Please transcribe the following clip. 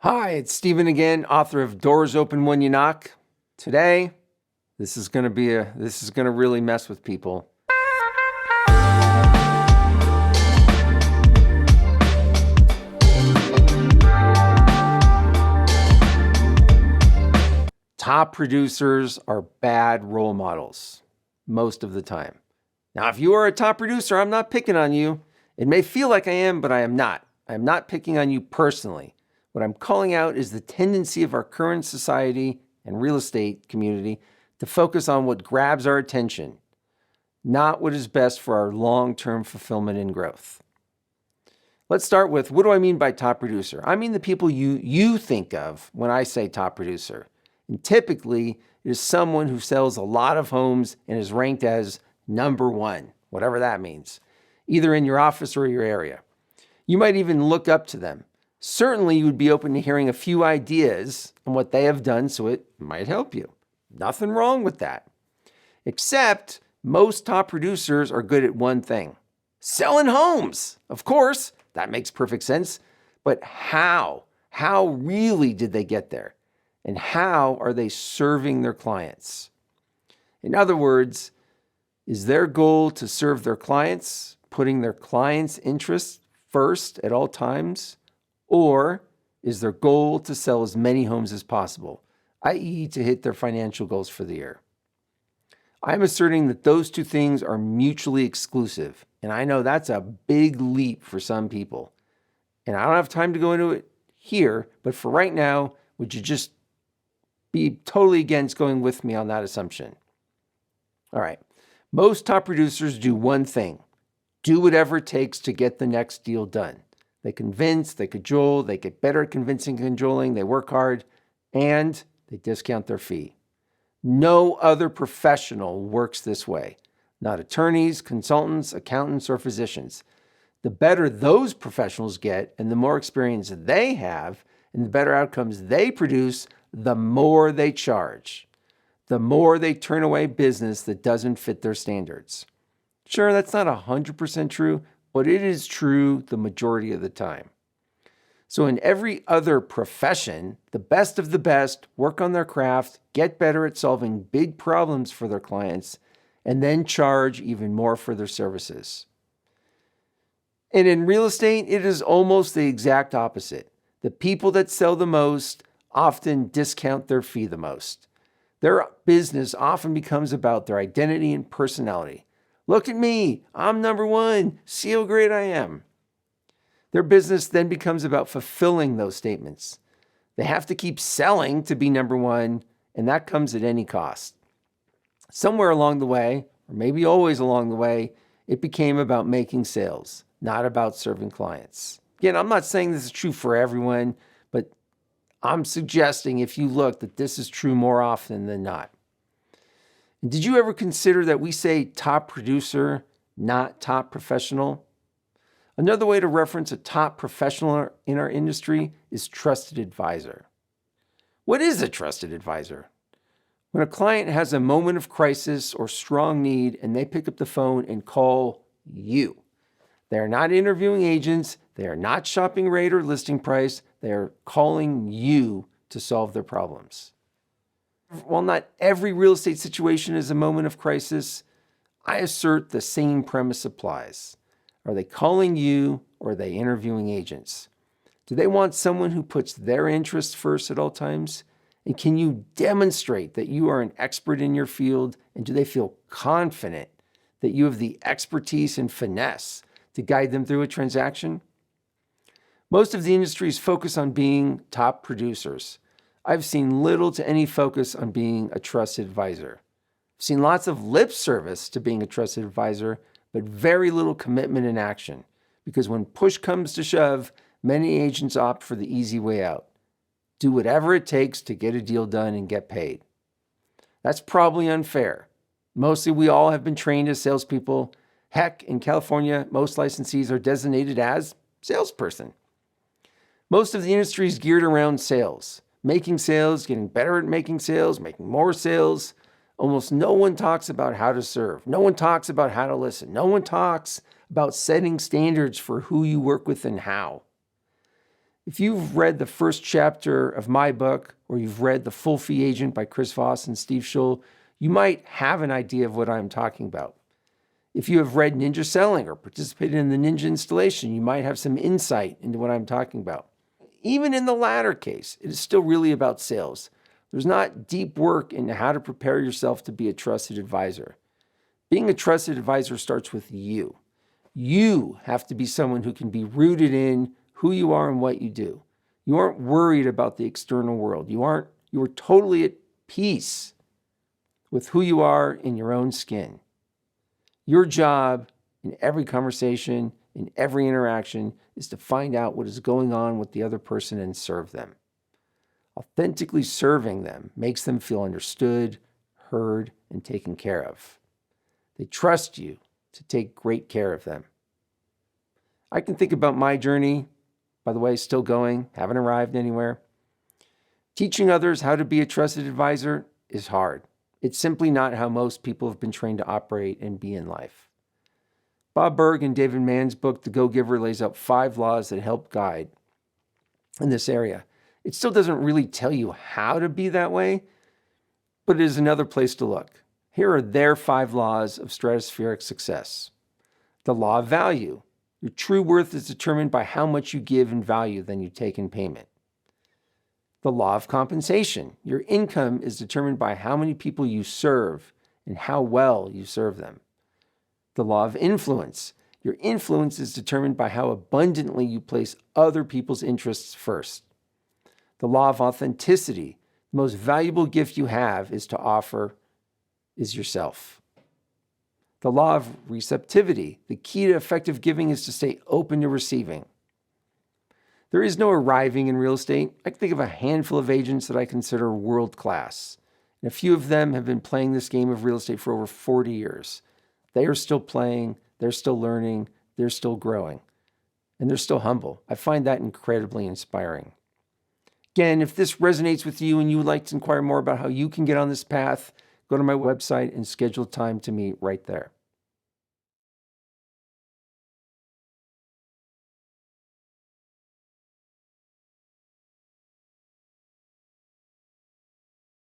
Hi, it's Stephen again, author of Doors Open When You Knock. Today, this is going to really mess with people. Top producers are bad role models most of the time. Now, if you are a top producer, I'm not picking on you. It may feel like I am, but I am not. I am not picking on you personally. What I'm calling out is the tendency of our current society and real estate community to focus on what grabs our attention, not what is best for our long-term fulfillment and growth. Let's start with, what do I mean by top producer? I mean the people you think of when I say top producer. And typically, it is someone who sells a lot of homes and is ranked as number one, whatever that means, either in your office or your area. You might even look up to them. Certainly, you would be open to hearing a few ideas on what they have done, so it might help you. Nothing wrong with that. Except most top producers are good at one thing: selling homes. Of course, that makes perfect sense. But how? How really did they get there? And how are they serving their clients? In other words, is their goal to serve their clients, putting their clients' interests first at all times? Or is their goal to sell as many homes as possible, i.e., to hit their financial goals for the year? I'm asserting that those two things are mutually exclusive, and I know that's a big leap for some people. And I don't have time to go into it here, but for right now, would you just be totally against going with me on that assumption? All right. Most top producers do one thing: do whatever it takes to get the next deal done. They convince, they cajole, they get better at convincing and cajoling, they work hard, and they discount their fee. No other professional works this way. Not attorneys, consultants, accountants, or physicians. The better those professionals get and the more experience they have and the better outcomes they produce, the more they charge. The more they turn away business that doesn't fit their standards. Sure, that's not 100% true, but it is true the majority of the time. So in every other profession, the best of the best work on their craft, get better at solving big problems for their clients, and then charge even more for their services. And in real estate, it is almost the exact opposite. The people that sell the most often discount their fee the most. Their business often becomes about their identity and personality. Look at me, I'm number one, see how great I am. Their business then becomes about fulfilling those statements. They have to keep selling to be number one, and that comes at any cost. Somewhere along the way, or maybe always along the way, it became about making sales, not about serving clients. Again, I'm not saying this is true for everyone, but I'm suggesting if you look that this is true more often than not. And did you ever consider that we say top producer, not top professional? Another way to reference a top professional in our industry is trusted advisor. What is a trusted advisor? When a client has a moment of crisis or strong need and they pick up the phone and call you. They are not interviewing agents. They are not shopping rate or listing price. They are calling you to solve their problems. While not every real estate situation is a moment of crisis, I assert the same premise applies. Are they calling you or are they interviewing agents? Do they want someone who puts their interests first at all times? And can you demonstrate that you are an expert in your field? And do they feel confident that you have the expertise and finesse to guide them through a transaction? Most of the industries focus on being top producers. I've seen little to any focus on being a trusted advisor. I've seen lots of lip service to being a trusted advisor, but very little commitment and action. Because when push comes to shove, many agents opt for the easy way out. Do whatever it takes to get a deal done and get paid. That's probably unfair. Mostly we all have been trained as salespeople. Heck, in California, most licensees are designated as salesperson. Most of the industry is geared around sales. Making sales, getting better at making sales, making more sales. Almost no one talks about how to serve. No one talks about how to listen. No one talks about setting standards for who you work with and how. If you've read the first chapter of my book, or you've read The Full Fee Agent by Chris Voss and Steve Schull, you might have an idea of what I'm talking about. If you have read Ninja Selling or participated in the Ninja installation, you might have some insight into what I'm talking about. Even in the latter case, it is still really about sales. There's not deep work into how to prepare yourself to be a trusted advisor. Being a trusted advisor starts with you. You have to be someone who can be rooted in who you are and what you do. You aren't worried about the external world. You are totally at peace with who you are in your own skin. Your job in every conversation, in every interaction, is to find out what is going on with the other person and serve them. Authentically serving them makes them feel understood, heard, and taken care of. They trust you to take great care of them. I can think about my journey, by the way, still going, haven't arrived anywhere. Teaching others how to be a trusted advisor is hard. It's simply not how most people have been trained to operate and be in life. Bob Berg and David Mann's book, The Go-Giver, lays out 5 laws that help guide in this area. It still doesn't really tell you how to be that way, but it is another place to look. Here are their 5 laws of stratospheric success. The law of value. Your true worth is determined by how much you give in value than you take in payment. The law of compensation. Your income is determined by how many people you serve and how well you serve them. The law of influence. Your influence is determined by how abundantly you place other people's interests first. The law of authenticity. The most valuable gift you have is to offer is yourself. The law of receptivity. The key to effective giving is to stay open to receiving. There is no arriving in real estate. I can think of a handful of agents that I consider world-class. And a few of them have been playing this game of real estate for over 40 years. They are still playing, they're still learning, they're still growing, and they're still humble. I find that incredibly inspiring. Again, if this resonates with you and you would like to inquire more about how you can get on this path, go to my website and schedule time to meet right there.